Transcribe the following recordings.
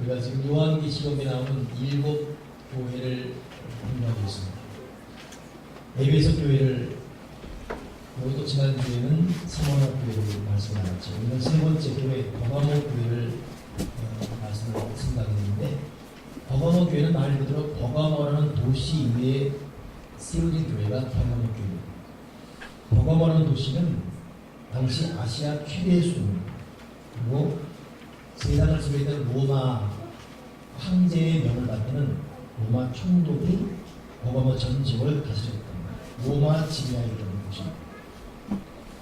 우리가 지금 요한계시록에 나오는 7 교회를 공부하고 있습니다. 에베소 교회를, 그리고 또 지난 주에는 사모나 교회를 말씀을 나눴죠. 오늘은 세 번째 교회 버가모 교회를 말씀을 생각했는데, 버가모 교회는 말 그대로 버가모라는 도시 이외에 세워진 교회가 버가모 교회입니다. 버가모라는 도시는 당시 아시아 최대의 수도입니다. 그리고 세상을 지배했던 로마 황제의 명을 받는 로마 총독이 버가모 전 지역을 다스렸던 로마 지배하에 있던 곳입니다.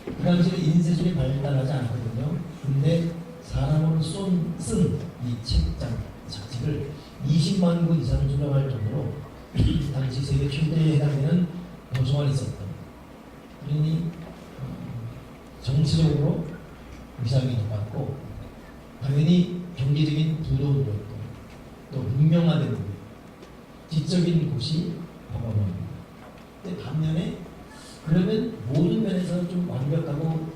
그 당시에 인쇄술이 발달하지 않거든요. 근데 사람으로 쓴 이 책장 자책을 20만 권 이상을 조정할 정도로 당시 세계 최대에 해당되는 도서관이 있었던, 그러니 정치적으로 위상이 높았고 당연히 경제적인 부도도 있고 또 문명화된 곳, 지적인 곳이 버가모입니다. 근데 반면에 그러면 모든 면에서 좀 완벽하고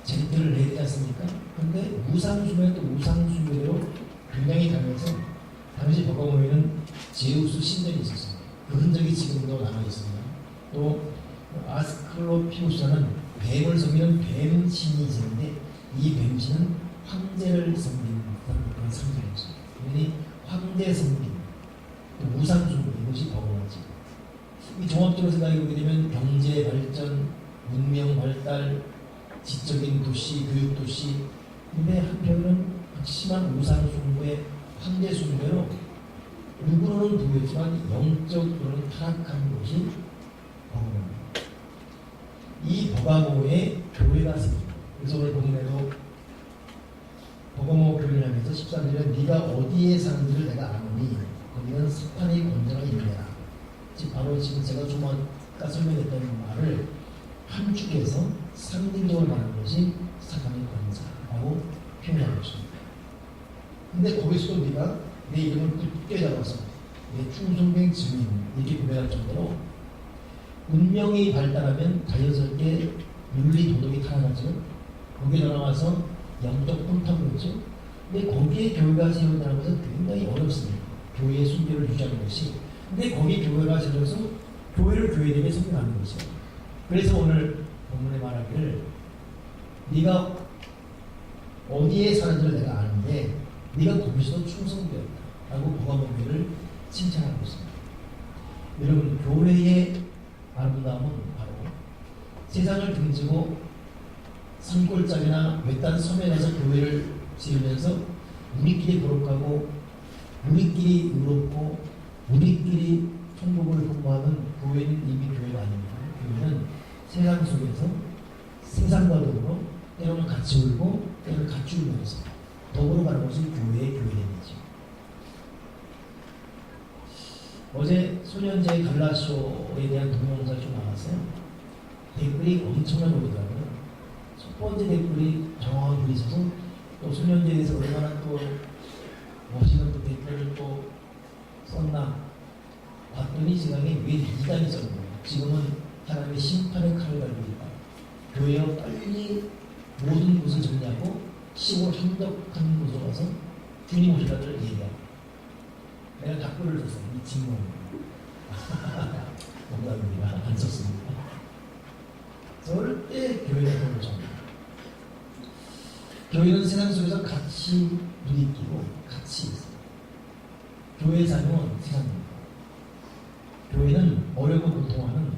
젠틀을 해야 되지 않습니까? 근데 무상수면 또 무상수면으로 굉장히 강해서 당시 버가모에는 제우스 신전이 있었습니다. 그 흔적이 지금도 남아있습니다. 또 아스클로피우스라는 뱀을 섬기는 뱀신이 있었는데 이 뱀신은 황제를 섬기는 그런 상징이었습니다. 그러니 황제 섬김, 또 무상숭배, 이것이 버가모지. 이 종합적으로 생각해 보게 되면 경제 발전, 문명 발달, 지적인 도시, 교육 도시, 근데 한편으로는 심한 우상숭배, 황제 숭배로 육으로는 부유했지만 영적으로는 타락한 곳이 버가모입니다. 이 버가모에 교회가 생깁니다. 그래서 오늘 본문에도 버가모 교회를 하면서 13절에 네가 어디에 사는지를 내가 아노니 거기는 사탄의 권세가 있느냐. 바로 지금 제가 좀 아까 설명했던 말을 함축해서 상징적으로 말하는 것이 사탄의 권세라고 표현하고 있습니다. 근데 거기서도 네가 내 이름을 굳게 잡아서 내 충성된 증인 이렇게 고백할 정도로 문명이 발달하면 자연스럽게 윤리 도덕이 타락하죠. 거기에 나와서 영적 혼탁이죠. 근데 거기에 교회가 세워진다는 것은 굉장히 어렵습니다. 교회의 순결을 유지하는 것이. 근데 거기에 교회가 세워서 교회를 교회에게 섬겨가는 것이죠. 그래서 오늘 본문에 말하기를 네가 어디에 사는지를 내가 아는데 네가 거기서도 충성되었다 라고 버가모 교회를 칭찬하고 있습니다. 여러분, 교회의 아름다움은 바로 세상을 등지고 산골짜기나 외딴 섬에 가서 교회를 지으면서 우리끼리 거룩하고 우리끼리 의롭고 우리끼리 천국을 공부하는 교회는 이미 교회가 아닙니다. 교회는 세상 속에서 세상과 더불어 때로는 같이 울고 때로는 같이 울면서 더불어 가는 것이 교회의 교회됨이죠. 어제 소년제의 갈라쇼에 대한 동영상이 좀 나왔어요. 댓글이 엄청나게 오더라고요. 첫 번째 댓글이 정확한 글이 있어서 또 소년제에 대해서 얼마나 또 멋있는 또 댓글을 또 썼나 봤더니 세상에 왜 이단이 썼는 거예요. 지금은 하나님의 심판의 칼을 갈고 있다. 교회와 빨리 모든 것을 정리하고 시골 한적한 곳으로 가서 주님 오시라를 얘기하고 내가 답글을 줬어요. 이 직무입니다. 농담입니다. 안 썼습니다. 절대 교회가 그런 것입니다. 교회는 세상 속에서 같이 부딪히고 같이 있어요. 교회 사명은 세상입니다. 교회는 어려고 고통하는,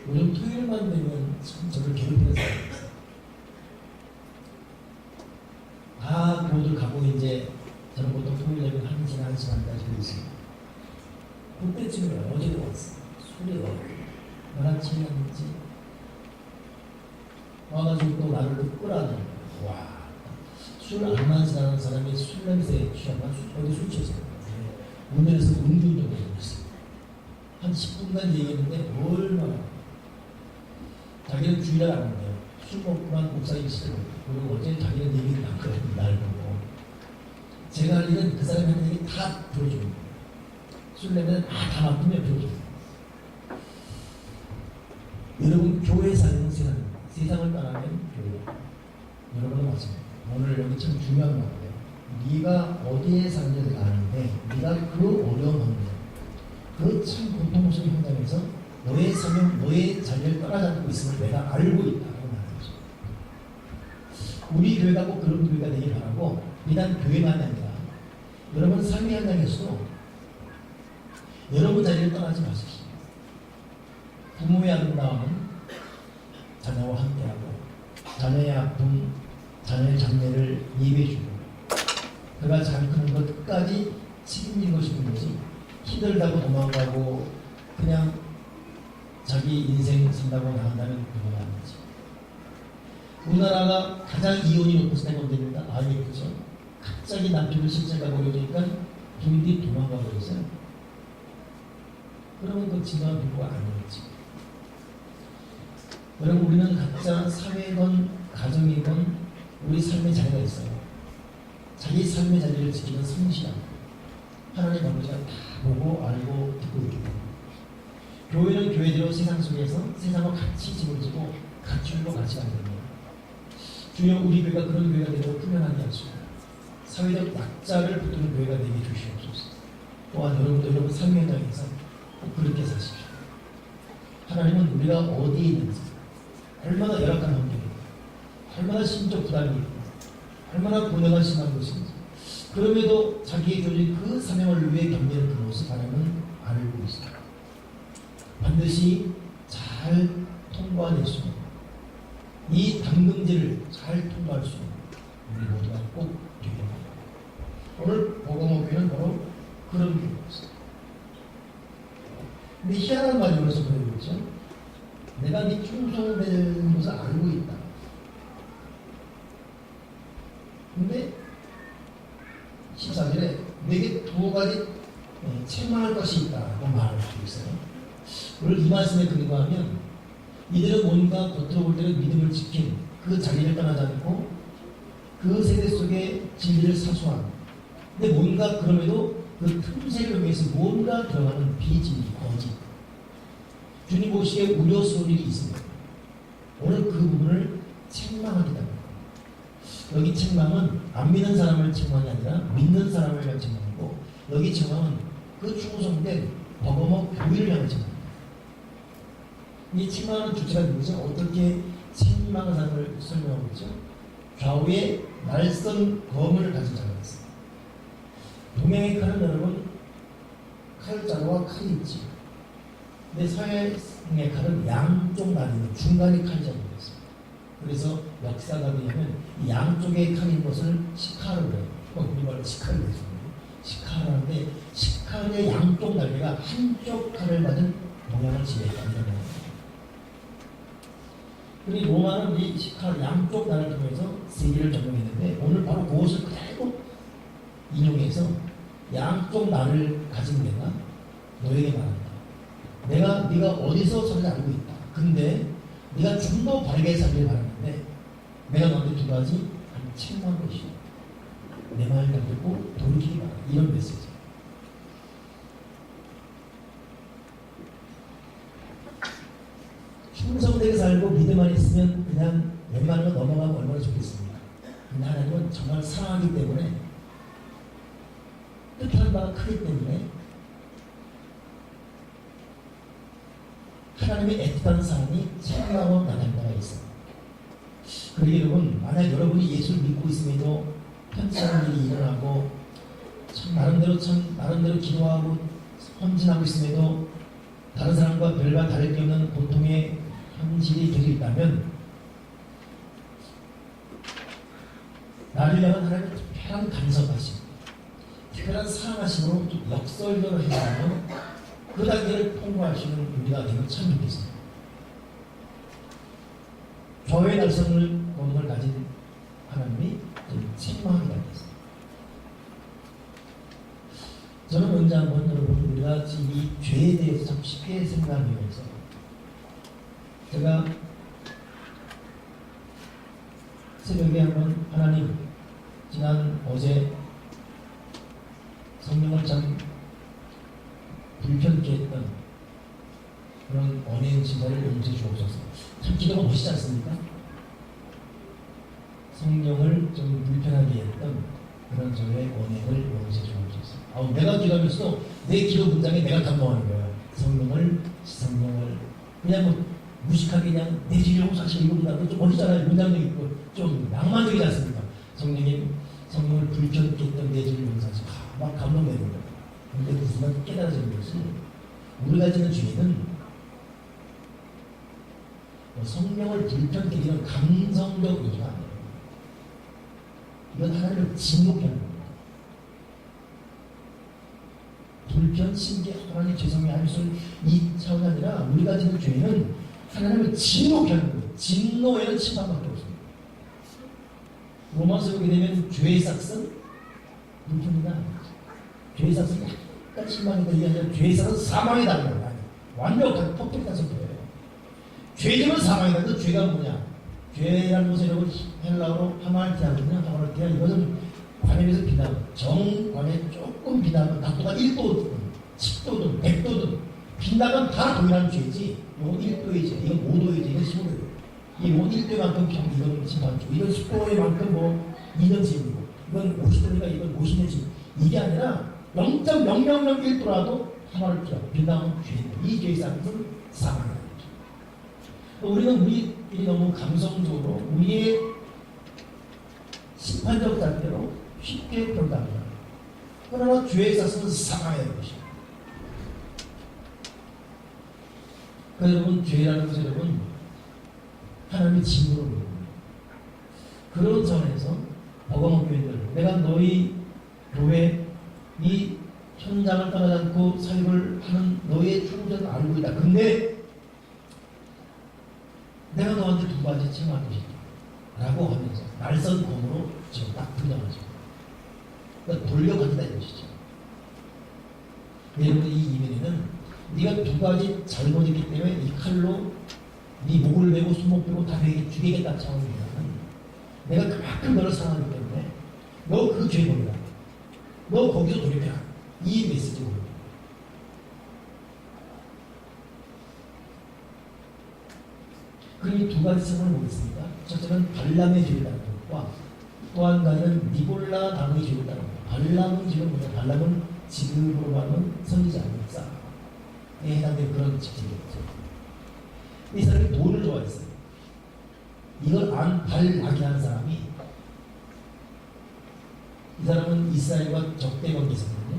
요즘 토요일만 되면 참 저를 괴롭히는 사람이 있어요. 다 교우들 가고 이제 저는 보통 토요일 되면 1시간, 1시간까지 고 있습니다. 그때쯤에 어제도 왔어요. 술이 얼마나 취했는지 와가지고 또 나를 끌어안는 거예요. 와, 술 안 마시는 사람이 술 냄새에 취하면 어디 술 취했어요. 운전해서 음주운전을 했어요. 한 10분간 얘기했는데 얼마나 자기는 주의를 안 한대요. 술 먹고만 목사님 시켜요. 그리고 어제 자기는 얘기를 안 그래요. 날 보고 제가 할 일은 그 사람이 하는 얘기 다 들어줍니다. 술 냄새는 다 맡으면 들어줍니다. 여러분, 교회 사는 세상입니다. 세상을 떠나면 교회. 여러분은 마찬가지입니다. 오늘 여기 참 중요한 말이에요. 네가 어디에 사는지 내가 아는데 네가 그 어려운 환경, 그 참 고통스러운 현장에서 너의 사명, 너의 자리를 떠나지 않고 있음을 내가 알고 있다고 말하죠. 우리 교회가 꼭 그런 교회가 되길 바라고, 비단 교회만이 아니라 여러분 삶의 현장에서도 여러분 자리를 떠나지 마십시오. 부모의 아름다움은 자녀와 함께하고, 자녀의 아픔, 자녀의 장래를 예배해주고, 그가 잘 크는 것 끝까지 책임진 것이 문제지, 힘들다고 도망가고 그냥 자기 인생 산다고 나간다면 그건 아니지. 우리나라가 가장 이혼이 높은 사회가 언제입니까? 아니, 그죠? 갑자기 남편을 실제가 버려지니까 부인들이 도망가 버렸어요. 그러면 그 진정한 부부가 아니겠지. 여러분, 우리는 각자 사회건 가정이건 우리 삶의 자리가 있어요. 자기 삶의 자리를 지키는 성실함, 하나님 아버지가 다 보고 알고 듣고 있기 때문에, 교회는 교회대로 세상 속에서 세상과 같이 짐을 지고 같이 울고 같이 가는 겁니다. 주여, 우리 교회가 그런 교회가 되도록 훈련하게 하시고 사회적 약자를 붙드는 교회가 되게 주시옵소서. 또한 여러분도 여러분 삶의 현장에서 꼭 그렇게 사십시오. 하나님은 우리가 어디에 있는지, 얼마나 열악한 환경이고, 얼마나 심적 부담이 있고, 얼마나 고뇌가 심한 것인지, 그럼에도 자기의 교직 그 사명을 위해 경계를 두는 것을 하나님은 알고 있습니다. 반드시 잘 통과할 수 있는, 이 당근질을 잘 통과할 수 있는 우리 모두가 꼭 되길 바랍니다. 오늘 복음교회는 바로 그런 교회입니다. 근데 희한한 말이 여기서 보여주죠. 내가 네 충성된 것을 알고 있다. 근데 14절에 내게 두 가지 책망할 것이 있다고 말할 수 있어요. 오늘 이 말씀에 근거하면 이들은 뭔가 겉으로 볼 때는 믿음을 지킨 그 자리를 떠나지 않고 그 세대 속에 진리를 사수한, 근데 뭔가 그럼에도 그 틈새를 위해서 뭔가 들어가는 비진리, 거짓, 주님 보시기에 우려스러운 일이 있습니다. 오늘 그 부분을 책망하기다. 여기 책망은 안 믿는 사람을 책망이 아니라 믿는 사람을 향한 책망이고, 여기 책망은 그 충성된 버거머 교회를 향한 책망입니다. 이 책망하는 주체가 누구죠? 어떻게 책망하는 사람을 설명하고 있죠? 좌우에 날선 검을 가진 자가 있습니다. 동양의 칼은 여러분 칼자루와 칼이 있지. 근데 서양의 칼은 양쪽 나뉘는 중간에 칼이 잡혀 있습니다. 그래서 역사가 뭐냐면 이 양쪽에 칼인 것을 시카를 해요. 우리말로 시카를 해서 시카라는데, 시카의 양쪽 날개가 한쪽 칼을 맞은 동양을 지배했다, 이런 겁니다. 그리고 로마는 이 시카 양쪽 날을 통해서 세계를 점령했는데, 오늘 바로 그것을 그대로 인용해서 양쪽 날을 가진 내가 너에게 말한다. 네가 어디서 서는지 알고 있다. 근데 네가 좀 더 바르게 살길 바라는데 내가 너한테 두 가지 책망한 것이요, 내 말을 듣고 돌이키기 바란다. 이런 메시지. 충성되게 살고 믿음 안에 있으면 그냥 웬만하면 넘어가면 얼마나 좋겠습니까? 근데 하나님은 정말 사랑하기 때문에, 뜻하는 바가 크기 때문에 하나님의 애틋한 사랑이 책망하고 나갈 때가 있어요. 그러기 여러분, 만약 여러분이 예수를 믿고 있음에도 편치 않은 일이 일어나고 참 나름대로 기도하고 헌신하고 있음에도 다른 사람과 별반 다를 게 없는 고통의 현실이 계속 있다면, 나를 향한 하나님의 특별한 간섭하심, 특별한 사랑하심으로 역설적으로 해서 그 단계를 통과할 수 있는 우리가 되면 참 좋겠습니다. 좌우의 날선을 보는 걸 가진 하나님이 좀 책망하게 되겠습니다. 저는 언제 한번 여러분, 우리가 지금 이 죄에 대해서 참 쉽게 생각하면서, 제가 새벽에 한번 하나님, 어제 성령을 참 불편케 했던 그런 언행 진사를 용서해 주옵소서. 참 기도가 멋있지 않습니까? 성령을 좀 불편하게 했던 그런 저의 언행을 용서해 주옵소서. 내가 기도하면서도 내 기도 문장에 내가 감동하는 거예요. 성령을 그냥 뭐 무식하게 그냥 내지려고 사실 이거보다도 좀 어리잖아요. 문장도 있고 좀 낭만적이지 않습니까? 성령을 불편케 했던 내지를 용서하시고 막 감동되는 거예요. 근데 그 순간 깨달아지는 것이 우리가 지는 죄는 성령을 불편케 하는 감성적 의미가 아니에요. 이건 하나님을 진노케 하는 겁니다. 불편, 신기, 하나님 죄송해요 하면서 이 차원이 아니라 우리가 지는 죄는 하나님을 진노케 하는 거예요. 진노에는 심판밖에 없습니다. 로마서 보게 되면 죄의 삭은 불편이다. 죄의 삭은 약간 실망이다. 이게 아니라 죄의 삭은 사망이다. 완벽한 퍼펙트한 성격이에요. 죄지면 사망이다. 그 죄가 뭐냐? 죄라는 것은 여러분 헬라어로 하말티아거든요. 하말티아 이것은 관에 비해서 비나면 정관에 조금 비나면 각도가 1도든 10도든 100도든 빈다면 다 동일한 죄지. 이건 1도이지, 이건 5도이지, 이건 15도이지. 이건 1도만큼 이건 심판주, 이건 10도만큼 뭐 2년 죄이고, 이건 50도니까 이건 50년 죄. 이게 아니라 0.0001도라도 하나를 빈다면 죄입니다. 이 죄의 쌍은 사망이다. 우리는 우리들이 너무 감성적으로 우리의 심판적 단계로 쉽게 변답니다. 그러나 죄에 있어서는 사망해야 되는 것입니다. 그래서 여러분 죄라는 것은 여러분 하나님의 징후로 보입니다. 그런 점에서 버거문 교인들, 내가 너희 교회 이 현장을 떠나지 않고 사역을 하는 너의 충전을 알고 있다. 근데 내가 너한테 두 가지 책임할 것이다 라고 하면서 날선 검으로 지금 딱 등장하죠. 그러니까 돌려간다 이것이죠. 여러분 이 이면에는 네가 두 가지 잘못했기 때문에 이 칼로 네 목을 베고 손목 베고 다 죽이겠다 차원이라는 내가 그만큼 너를 사랑하기 때문에 너 그 죄 버리라. 너 거기서 돌이켜라. 이 메시지로 그럼 이 두 가지 성을 보겠습니다. 첫째는 발람의 죄를 따르는 것과 또 한 가지는 니볼라 당의 죄를 따르는 것. 발람은 지금 뭐냐? 발람은 지금으로 말하면 선지자 목사에 해당되는 그런 직책이었죠. 이 사람이 돈을 좋아했어요. 이걸 안 발락이라는 사람이 이 사람은 이스라엘과 적대 관계에 있었거든요.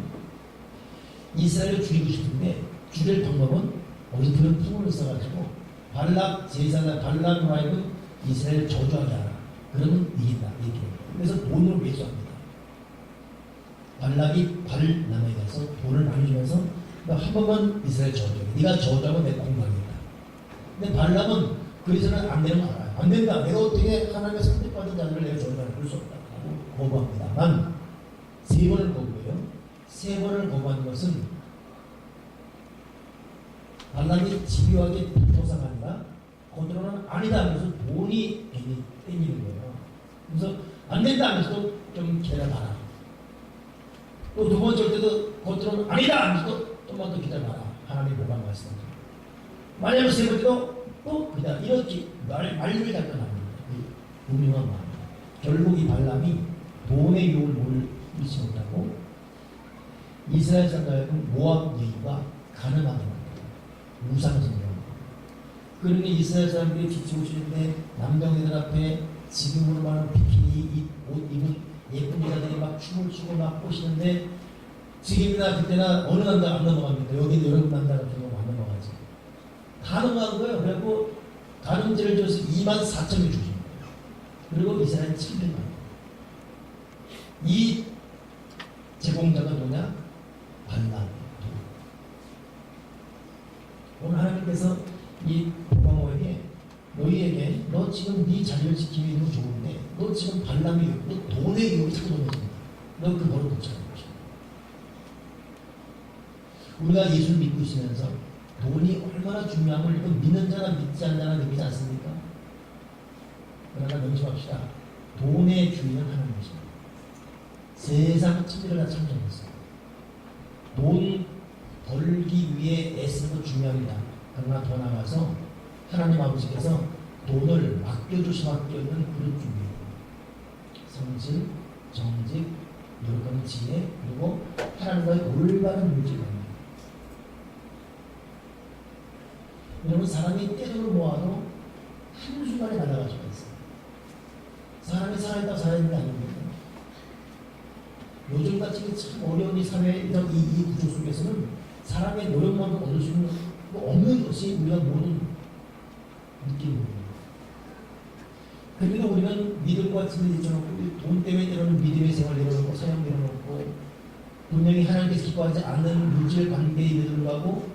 이스라엘을 죽이고 싶은데 죽일 방법은 어디서 그런 풍문을 써가지고 발락 제사나 발락으로 하여금 이스라엘을 저주하게 하라. 그러면 이긴다. 이렇게. 그래서 돈으로 매수합니다. 발락이 발람에 가서 돈을 많이 주면서 한 번만 이스라엘 저주해. 네가 저주하면 내가 공격하겠다. 근데 발람은 그래서는 안 되는 거 알아요. 안 된다. 내가 어떻게 하나님의 선택받은 자들을 내가 저주하는 그럴 수 없다. 하고 거부합니다만 세 번을 거부해요. 세 번을 거부하는 것은 발람이 집요하게 도상한다. 거들어는 아니다 하면서 돈이 괜히 땡기는 거예요. 그래서 안 된다 하면서도 좀 기다려봐라. 또 두 번째 올 때도 거들어는 아니다 하면서도 좀만 더 기다려봐라. 하나님의 보관 말씀입니다. 만약 세 번째도 또 그다 이렇게 말리를 달려납니다. 분명한 마음. 결국 이 발람이 돈의 유혹을 잃지 못하고 이스라엘 사람들과 모압 여인과 가늠하게 만듭니다. 우상숭배합니다. 그러니 이스라엘 사람들이 지치고 싶은데 남경이들 앞에 지금으로 말하는 비키니 옷 입은 예쁜 여자들이 막 춤을 추고 막 꼬시는데 지금이나 그때나 어느 남자 안 넘어갑니다. 여기 여러분 남자 같은 거 안 넘어가지. 다 넘어간 거예요. 그래갖고 가늠죄를 줘서 24,000이 주신 거예요. 그리고 이스라엘 700만. 이 제공자가 뭐냐? 발람. 오늘 하나님께서 이 보방호에게 너희에게 너 지금 네 자리를 지키기 너무 좋은데 너 지금 발람이 너 돈의 유혹이 자꾸 넘어진다. 너 그 버릇 고쳐야 되는 것이다. 우리가 예수를 믿고 있으면서 돈이 얼마나 중요한 걸 믿는 자나 믿지 않는 자나 믿지 않습니까? 그러나 명심합시다. 돈의 주인은 하나님이십니다. 세상 천지를 다 창조했어요. 돈 벌기 위해 애쓰는 것 중요합니다. 그러나 더 나아가서 하나님 아버지께서 돈을 맡겨줄 수밖에 없는 그런 준비예요. 성실, 정직, 요금, 지혜, 그리고 하나님과의 올바른 물질입니다. 여러분, 사람이 떼돈을 모아도 한순간에 날아갈 수가 있어요. 사람이 살아있다고 살아있는 게 아닙니다. 요즘같이 참 어려운 이 사회, 이런 이 구조 속에서는 사람의 노력만큼 얻을 수 있는 없는 것이 우리가 모든 느끼는 겁니다. 그래도 우리는 믿음과 진리를 잊어놓고 돈 때문에 이런 믿음의 생활을 내려놓고 사냥 내려놓고 분명히 하나님께서 기뻐하지 않는 물질 관계에 들어가고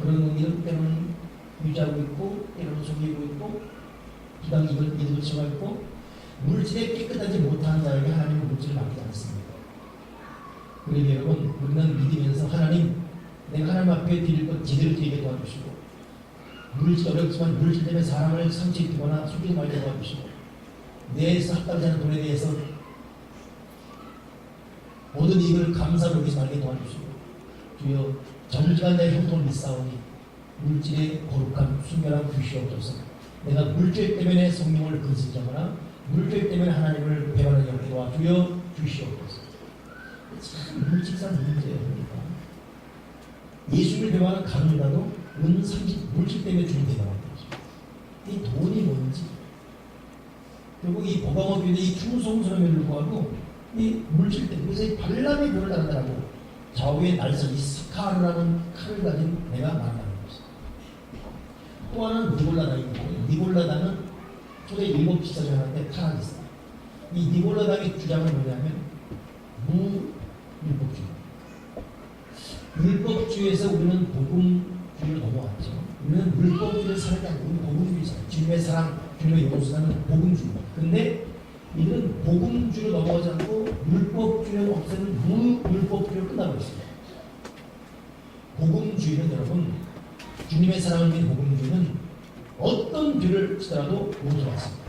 그런 의미를 때로는 유지하고 있고 때로는 속이고 있고 부당 이득을 치고 있고 물질에 깨끗하지 못한 자에게 하나님은 물질을 맡기지 않습니다. 그러니 여러분, 우리는 믿으면서 하나님, 내가 하나님 앞에 드릴 것 제대로 드리게 도와주시고 물질 어렵지만 물질 때문에 사람을 상처입히거나 속이지 말게 도와주시고 내에서 합당하지 않은 돈에 대해서 모든 이익을 감사로 여기지 말게 도와주시고 주여 정직한 자의 형통을 믿사오니 물질의 거룩한 순결한 규시옵소서. 내가 물질 때문에 성령을 근심하거나 물질 때문에 하나님을 배반하는 영이 도와주여 주시옵소서. 참 물질상 문제예요. 그러니까 예수를 배반하는 가론이라도 물질 때문에 주님 배반하는 거죠. 이 돈이 뭔지 결국 이 보강업인의 이 충성스러움에 불구하고 이 물질 때문에 그래서 이 발람의 돌을 따르더라고 좌우에 날선 이 스카르라는 칼을 가진 내가 만나는 것이다. 또 하나는 니골라당입니다. 니골라당은 초대 일곱 지사 중 하나인데 타락이 있어요. 이 니골라당의 주장은 뭐냐면 무율법주의. 율법주의에서 우리는 복음주의로 넘어왔죠. 우리는 율법주의를 살지 않고 우리는 복음주의 살아요. 주님의 사랑, 주님의 용서는 복음주의입니다. 근데 이들은 복음주의로 넘어가지 않고 율법주의를 없애는 무율법주의로 끝나고 있습니다. 복음주의는 여러분, 주님의 사랑을 믿는 복음주의는 어떤 죄를 치더라도 용서받습니다.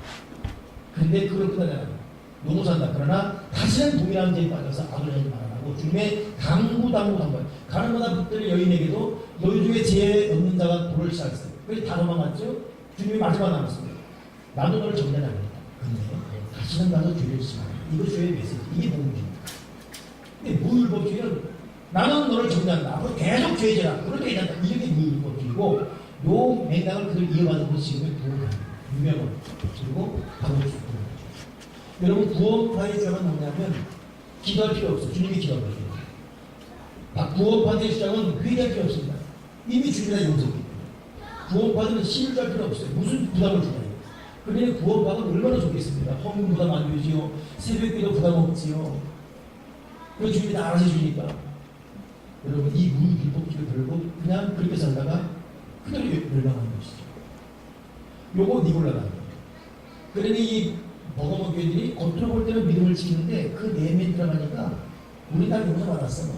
근데 그걸 끝나지 않아요. 용서한다. 그러나 다시는 동일한 죄에 빠져서 악을 하지 말라고 주님의 당부한 거예요. 가는 마다 붙들린 여인에게도 너희 중에 죄 없는 자가 돌을 시작했어요. 그래서 다 도망갔죠. 주님이 마지막 남았습니다. 나도 너를 정죄하지 않는다. 근데 다시는 가서 죄를 지지 말라. 이거 죄의 메시지. 이게 복음주의입니다. 근데 무율법주의는 나는 너를 정죄한다. 앞으로 계속 죄지라. 그렇게 얘기한다. 이게 무율법주의고 요 맥락을 그들 이어가는 것이 지금의 부흥합니다. 유명한 그리고 방법주의. 여러분, 구원파의 주장은 뭐냐면 기도할 필요 없어요. 주님이 기도할 필요 없어요. 구원파의 주장은 회개할 필요 없습니다. 이미 주님이 용서했기 때문에. 구원파들은 신을 줄 필요 없어요. 무슨 부담을 주나요? 그러니 구원파는 얼마나 좋겠습니다. 헌금 부담 안 되지요. 새벽기도 부담 없지요. 그 주님이 다 알아서 해주니까. 여러분, 이 무율법주의 들고 그냥 그렇게 살다가 그대로 멸망하는 것이죠. 요거 니골라가. 그러니 이 버거머 교회들이 겉으로 볼 때는 믿음을 지키는데 그 내면에 들어가니까 우리 다 용서받았어.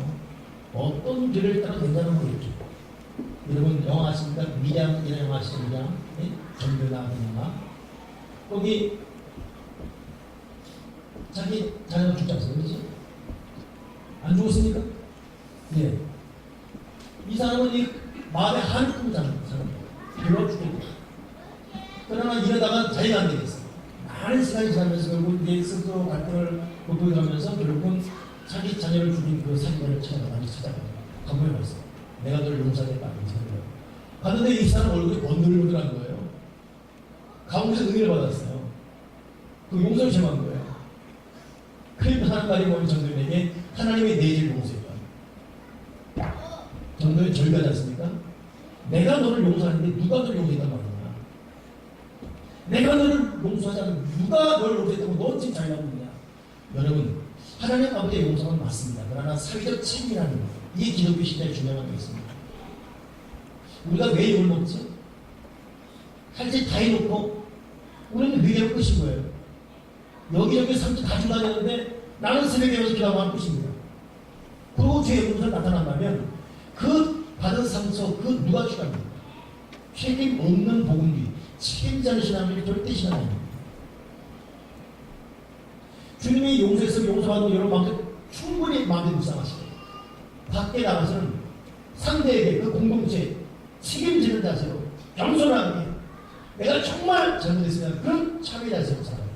어떤 죄를 따라 된다는 거겠죠. 여러분 영화 아십니까? 미량이라는 영화 아시죠? 미량? 네? 전도에 나오는 영화. 거기 자기 자녀가 죽지 않습니까? 그렇지? 안 죽었습니까? 네. 이 사람은 이 마음에 한이 큰 사람. 별로 죽겠다. 그러나 이러다가 자기가 안 되겠어. 많은 시간이 지나면서 결국 이제 스스로 갈등을 극복해가면서 결국은 자기 자녀를 죽인 그 사기자를 찾아가요. 감옥에 갔어. 내가 너를 용서하겠다. 갔는데 이 사람 얼굴이 번들번들한 거예요. 감옥에서 은혜를 받았어요. 그 용서를 제공한 거예요. 그러니까 하는 말이 뭐냐면 전도인에게 하나님의 내 죄를 용서했다. 전도인 절개하지 않습니까? 내가 너를 용서하는데 누가 너를 용서했단 말이야. 내가 너를 용서하지 않으면 누가 너를 용서했다고 너 지금 잘 나오느냐. 여러분, 하나님 아버지의 용서는 맞습니다. 그러나 사회적 책임이라는 것, 이게 기독교 시대의 중요한 게 있습니다. 우리가 왜 욕을 먹지? 할 짓 다 해놓고 우리는 회개할 것인 거예요. 여기저기 상처 다 주고 다녔는데 나는 새벽에 일어나서 기도하는 것입니다. 그리고 죄의 용서가 나타난다면 그 받은 상처, 그 누가 주랍니까? 책임 없는 복음주의, 책임자는 신앙이 절대 신앙이 아닙니다. 주님이 용서했으면 용서받는 여러분 마음에 충분히 마음에 묵상하시고 밖에 나가서는 상대에게 그 공동체 책임지는 자세로 겸손하게 내가 정말 잘못했으면 그런 참의 자세로 살아요.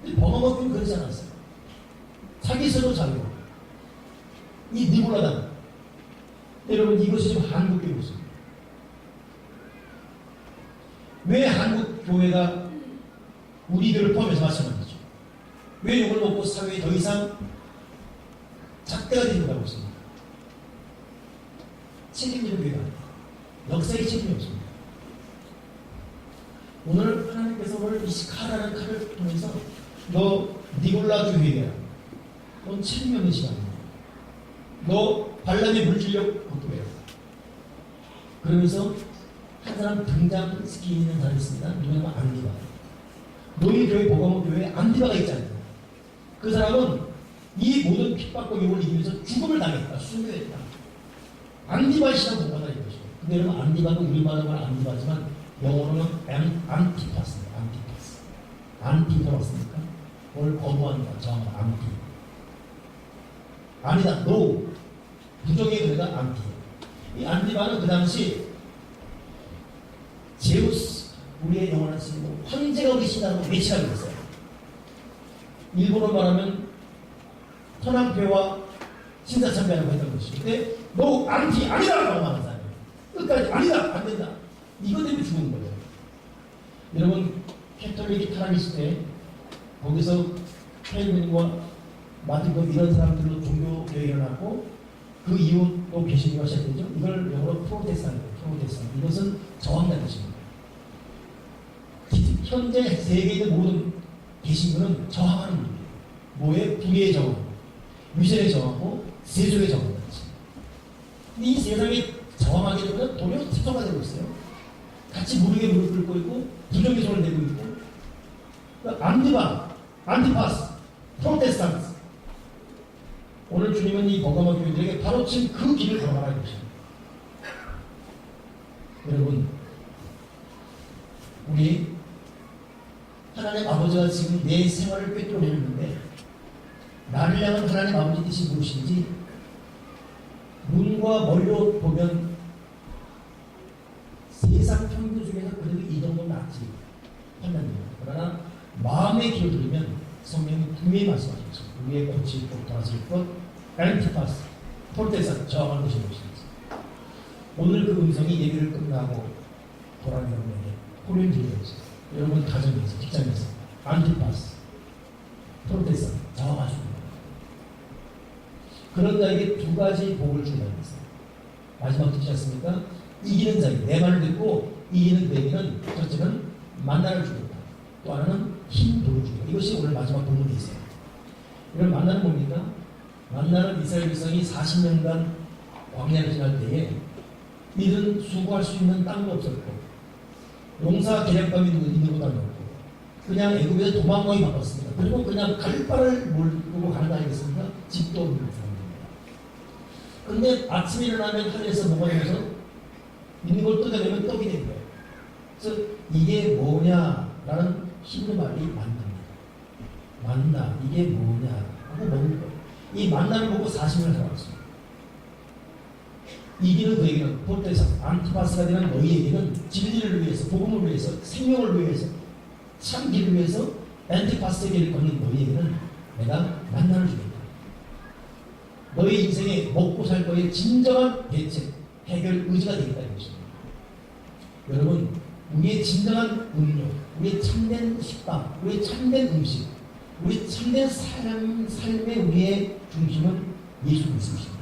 근데 버가모교는 그러지 않았어요. 자기 스스로 자유. 이 니골라당. 여러분 이것이 지금 한국 교회입니다. 왜 한국 교회가 우리들을 포함해서 마찬가지죠. 왜 욕을 먹고 사회에 더 이상 작대가 되지 못하고 있습니다. 책임지는 교회가 아닙니다. 역사의 책임이 없습니다. 오늘 하나님께서 오늘 이시카라는 칼을 통해서 너 니골라 교회야. 넌 책임이 없는 시간이야. 너 발람의 물질력 걱도해요. 그러면서 한 사람 등장시키는 사람이 있습니다. 누구냐면 안디바. 너희 교회 보가모 교회에 안디바가 있잖아요. 그 사람은 이 모든 핍박과 욕을 이기면서 죽음을 당했다. 순교했다. 안디바의 시간 못 받아 이거죠. 근데 여러분 안디바는 우리말로 말하면 안디바지만 영어로는 안티파스입니다. 안티파스. 안티가 왔습니까? 오늘 거부한다. 정확한 안티. 아니다. 노. 부정의 그래가 안티. 이 안티바는 그 당시 제우스, 우리의 영원한 스님은 황제가 계신다고 외치라고 했어요. 일본어로 말하면 천황폐와 신사참배라고 했던 것이죠. 근데 너 안티 아니다! 라고 말하는 사람이에요. 끝까지 아니다! 안 된다! 이것 때문에 죽은 거예요. 여러분 캐톨릭이 타락했을 때 거기서 켈빈과 마틴과 이런 사람들로 종교교회가 일어났고 그 이후 또 개신교가 시작되죠. 이걸 영어로 프로테스탄트예요. 프로테스탄트. 이것은 저항자는 것입니다. 현재 세계의 모든 개신교는 저항하는 분이에요. 뭐에? 불의에 저항하고 위선에 저항하고 세속에 저항하는 것입니다. 이 세상에 저항하게 되면 도리어 특성화 되고 있어요. 같이 무릎에 무릎 꿇고 있고 부정의 손을 내고 있고 그러니까 안디바, 안티파스, 프로테스탄트. 오늘 주님은 이 버가모 교인들에게 바로 지금 그 길을 걸어가라는 것입니다. 여러분 우리 하나님 아버지가 지금 내 생활을 꿰뚫어내는데 나를 향한 하나님 아버지 뜻이 무엇인지 눈과 머리로 보면 세상 평균 중에서 그래도 이 정도는 낫지 판단됩니다. 그러나 마음의 귀를 들으면 성령이 분명히 말씀하셨습니다. 위에 고칠 것, 돌아설 것, 엔티파스, 폴테산 저항하는 것이 무엇인지. 오늘 그 음성이 예배를 끝나고 돌아오는 여러분에게 호련 드리겠습니다. 여러분 가정에서, 직장에서 안티파스, 폴테산 저항하시고 그런 자에게 두 가지 복을 준다는 것입니다. 마지막 듣지 않습니까? 이기는 자에게 내 말을 듣고 이기는 자에게는 첫째는 만나를 주겠다. 또 하나는 힘도를 주겠다. 이것이 오늘 마지막 본문이 있어요. 이런 만나는 뭡니까? 만나는 이스라엘 백성이 40년간 광야를 지날 때에 이들은 수고할 수 있는 땅도 없었고 농사 계량감이 있는 것도 아니었고 그냥 애굽에서 도망가기 바빴습니다. 그리고 그냥 갈바를 몰고 가는 거 아니겠습니까? 집도 없는 사람입니다. 그런데 아침에 일어나면 하늘에서 뭐가 되면서 있는 걸 뜯어내면 떡이 된 거예요. 그래서 이게 뭐냐라는 힘든 말이 만납니다. 만나 이게 뭐냐 하고 먹는 거예요. 이 만나를 보고 40년을 살아왔습니다. 이기는 그에게는 폴테산 안티파스가 되는 너희에게는 진리를 위해서 복음을 위해서 생명을 위해서 참 길을 위해서 안티파스의 길을 걷는 너희에게는 내가 만나를 주겠다. 너희 인생에 먹고 살 거에 진정한 대책 해결 의지가 되겠다 이것입니다. 여러분 우리의 진정한 음료, 우리의 참된 식빵, 우리의 참된 음식, 우리 참된 삶의 우리의 중심은 예수 그리스도입니다.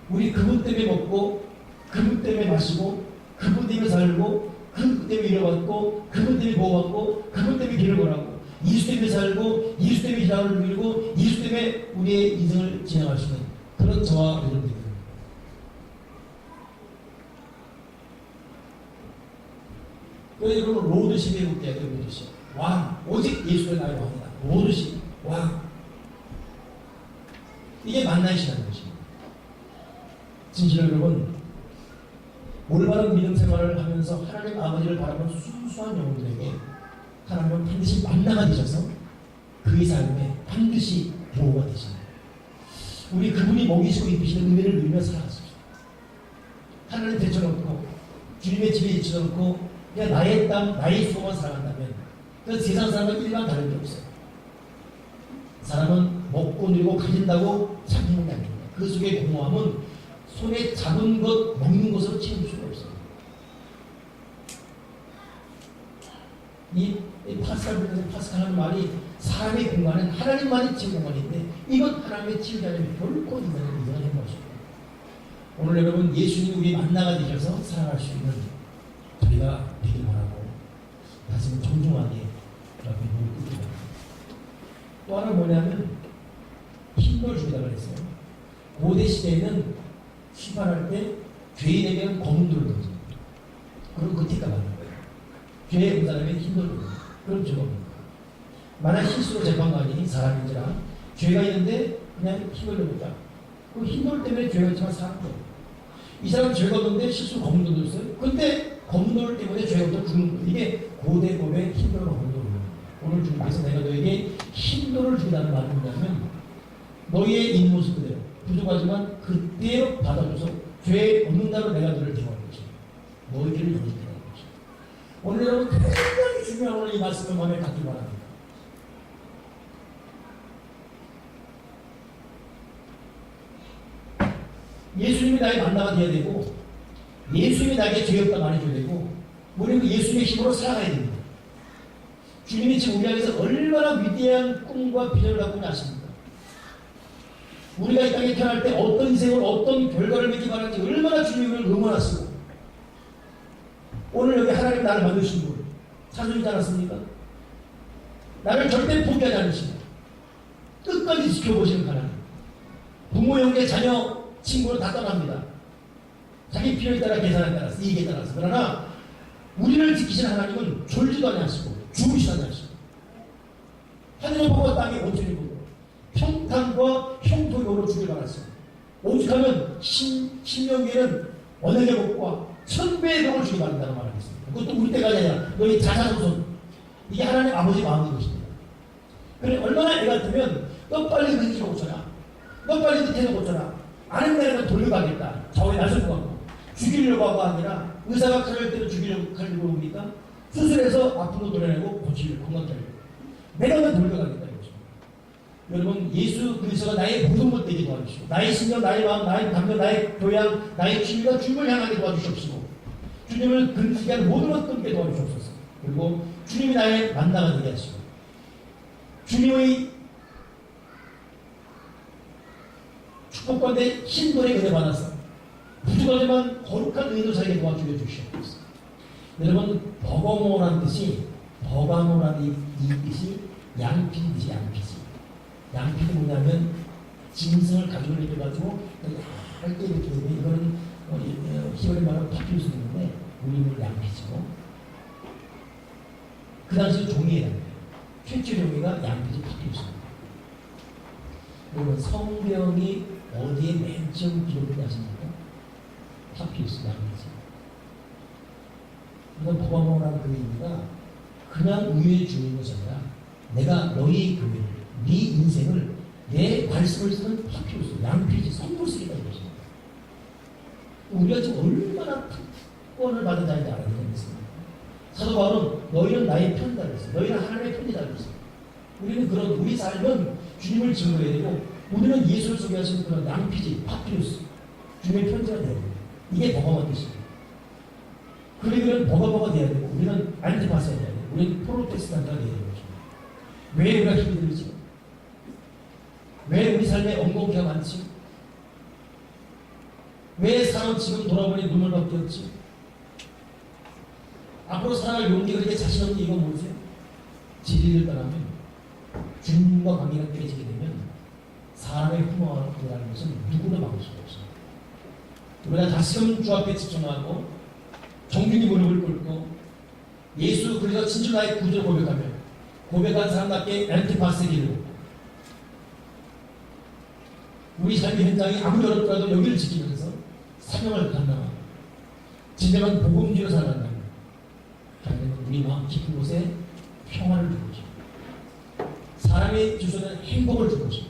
우리 그분 때문에 먹고, 그분 때문에 마시고, 그분 때문에 살고, 그분 때문에 잃어받고, 그분 때문에 보호받고, 그분 때문에 길을 걸어가고, 예수 때문에 살고, 예수 때문에 희망을 누리고, 예수 때문에 우리의 인생을 진행할 수 있는 그런 저와 여러분들입니다. 여러분 로드십 해볼게요. 로드십 왕 오직 예수가 나의 왕이다. 로드십 왕 이게 만나의 시간인 것입니다. 진실로 여러분 올바른 믿음 생활을 하면서 하나님 아버지를 바라보는 순수한 영혼들에게 하나님은 반드시 만나가 되셔서 그의 삶에 반드시 보호가 되십니다. 우리 그분이 먹이시고 입히시는 은혜를 누리며 살아갔습니다. 하나님 대처놓고 주님의 집에 지쳐놓고 그냥 나의 땅, 나의 수고만 살아간다면 그 세상 사람은 일반 다른 게 없어요. 사람은 먹고 누리고 가진다고 잡히는 게 아닙니다. 그 속의 공허함은 손에 잡은 것, 먹는 것으로 채울 수가 없어요. 이 파스칼 하는 말이 사람의 공간은 하나님만이 지은 공간인데 이건 하나님의 지으지 않으면 결코 인간을 인정하는 것입니다. 오늘 여러분 예수님이 우리 만나가 되셔서 살아갈 수 있는 저희가 되길 바라고 다시 정중하게 여러분 눈을 뜨기 바랍니다. 또 하나 뭐냐면 힘을 주기다 그랬어요. 고대 시대에는 심판할 때 죄인에게는 검은돌을 던집니다. 그럼 그 티가 받는 거예요. 죄에 본 사람에게 힘을 줍니다. 그럼 죄겁니다. 만약 실수로 재판관이 사람인지라 죄가 있는데 그냥 힘을 내보자. 그 힘돌 때문에 죄가 있지만 사는 거예요. 이 사람 죄가 없는데 실수로 검은돌 줬어요. 근데 검은돌 때문에 죄가 없다 죽는 거예요. 이게 고대 법의 힘돌과 검은돌이에요. 오늘 주님께서 내가 너에게 힘돌을 주겠다는 말은 뭐냐면 너희의 있는 모습 그대로 부족하지만 그대로 받아줘서 죄 없는다로 내가 너를 대하는 것이다. 너희들을 용서해야 하는 것이다. 오늘 여러분 굉장히 중요한 오늘 이 말씀을 마음에 갖기 바랍니다. 예수님이 나의 만나가 되어야 되고 예수님이 나에게 죄 없다 말해줘야 되고 우리는 예수님의 힘으로 살아가야 됩니다. 주님이 지금 우리 안에서 얼마나 위대한 꿈과 비전을 갖고 있는지 아십니까? 우리가 이 땅에 태어날 때 어떤 인생을 어떤 결과를 맺기 바라는지 얼마나 주님을 응원하시고 오늘 여기 하나님 나를 만드신 분 찾아주지 않았습니까? 나를 절대 포기하지 않으시고 끝까지 지켜보시는 하나님. 부모, 형제, 자녀, 친구는 다 떠납니다. 자기 필요에 따라 계산에 따라서 이익에 따라서. 그러나 우리를 지키시는 하나님은 졸지도 않으시고 죽으시도 않으시고 하늘의 보고 땅의 온전히 보고 평탄과 형통으로 주길 바랐습니다. 오죽하면 신명기에는 언약의 복과 천배의 복을 주기 바란다고 말하겠습니다. 그것도 우리 때가 아니라 너희 자자손손 이게 하나님 아버지 마음인 것입니다. 그래 얼마나 애 같으면 너 빨리 그 길 고쳐라. 너 빨리 그 태도 고쳐라. 아는 데는 돌려가겠다. 좌우에 나설 것 같고 죽이려고 하고 아니라 의사가 칼을 때로 죽이려고 칼을 옵니까? 수술해서 아픈 거 도려내고 고치려고 건강하려고 내가 너 돌려가겠다 이거죠. 여러분 예수 그리스도가 나의 모든 것 되게 도와주시고 나의 신경, 나의 마음, 나의 감정, 나의 교양, 나의 취미가 주님을 향하게 도와주시옵시고 주님을 근지게 하는 모든 것 끊게 도와주시옵소서. 그리고 주님이 나의 만나가 되게 하시고 주님의 축복 가운데 힘돌에 은혜 받아서 부족하지만 거룩한 의도 살게 도와주여 주시옵소서. 여러분 버거모라는 뜻이 버가모라는 이 뜻이 양피인 뜻이 양피지. 양피는 뭐냐면 짐승을 가지고 내려가지고 할때 이렇게 되면 이거는 히브리 말로 파피루스인데 우리는 양피지고 그 당시 종이에요. 최초 종이가 양피지 파피루스입니다. 여러분 성경이 어디에 맨 처음 기록되지 않습니까? 파피루스 양피지. 이건 버가모라는 그 의미가 그냥 우유에 주는 것이 아니라 내가 너희 교회를 네 인생을 내 말씀을 쓰는 파피루스 양피지 선물 쓰기다 이것입니다. 우리가 지금 얼마나 특권을 받은 자인지 알아야 되겠습니다. 사도 바울은 너희는 나의 편이다 그랬어요. 너희는 하나님의 편이다 그랬어요. 우리는 그런 우리 삶은 주님을 증거해야 되고 우리는 예수를 소개하시는 그런 양피지 파피루스 주님의 편지가 되어야 됩니다. 이게 버거만 뜻입니다. 그리고는 버거버가 돼야 되고 우리는 안티파스가 돼야 되고 우리는 프로테스탄트가 돼야 되는 것입니다. 왜 우리가 힘이 들지? 왜 우리 삶에 엉겅퀴가 많지? 왜 사람 지금 돌아보니 눈물 밖에 없지? 앞으로 살아갈 용기가 그렇게 자신 없는 이건 모르세요? 진리를 떠나면 주님과 관계가 깨지게 되면 사람의 흠모하는 것은 누구나 막을 수가 없습니다. 우리가 다시금 주 앞에 집중하고 정중히 무릎을 꿇고 예수 그리스도 진주 나의 구주를 고백하며 고백한 사람답게 안티파스의 길로 우리 삶의 현장이 아무리 어렵더라도 여기를 지키면서 사명을 감당하고 진정한 복음주로 살아간다면 하나님은 우리 마음 깊은 곳에 평화를 주고 싶고 사람이 주시는 행복을 주고 싶고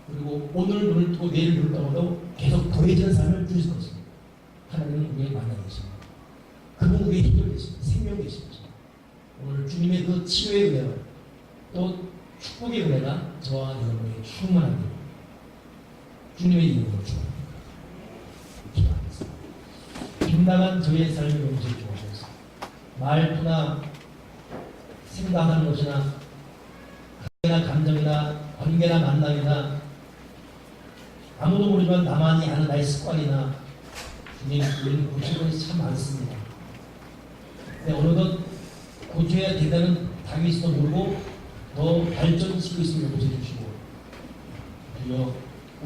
그리고 오늘 눈을 뜨고 내일 눈을 떠도 계속 더해지는 삶을 주실 것입니다. 하나님은 우리의 만나 되십니다. 그분 우리의 힘을 되십니다. 생명 되십니다. 오늘 주님의 그 치료의 은혜와 또 축복의 은혜가 저와 여러분에게 충만하게 주님의 이름으로 축복합니다. 빗나간 저의 삶을 용서해 주옵소서. 말투나 생각하는 것이나 감정이나 관계나 만남이나 아무도 모르지만 나만이 아는 나의 습관이나 주님 우리는 고칠 것이 참 많습니다. 근데 어느덧 고쳐야 된다는 다윗도 모르고 더 발전시키고 있음을 고쳐주시고 주여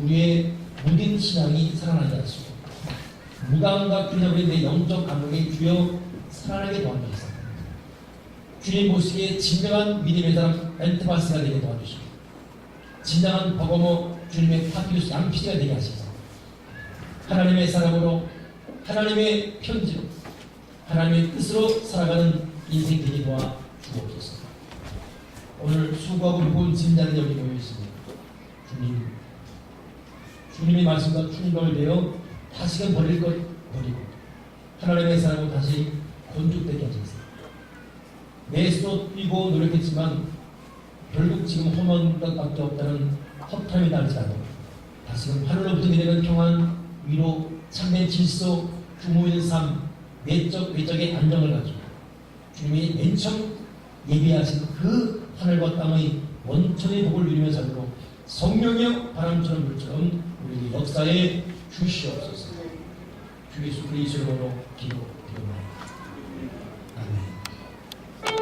우리의 무딘 신앙이 살아나지 않습니다. 무감과 균형의 내 영적 감동이 주여 살아나게 도와주시옵소서. 주님 보시기에 진정한 믿음의 사람 멘트바스가 되게 도와주시고 진정한 버거머 주님의 파피루스 양피지가 되게 하시옵소서. 하나님의 사람으로 하나님의 편지로 하나님의 뜻으로 살아가는 인생 되게 도와주옵소서. 오늘 수고하고 무거운 짐자는 여기 모여 있습니다. 주님의 말씀과 충동을 내어 다시금 버릴 것 버리고 하나님의 사람으로 다시 건축되게 하소서. 내 수도 뛰고 노력했지만 결국 지금 험한 것밖에 없다는 허탈함이 날지라도 다시금 하늘로부터 내려는 평안, 위로, 참된 질서, 규모 있는 삶, 내적, 외적의 안정을 가지고 주님이 맨 처음 예비하신 그 하늘과 땅의 원천의 복을 누리며 살고 성령의 바람처럼 물처럼 우리에게 역사에 주시옵소서. 주 예수 그리스도로 기도드립니다. 아멘.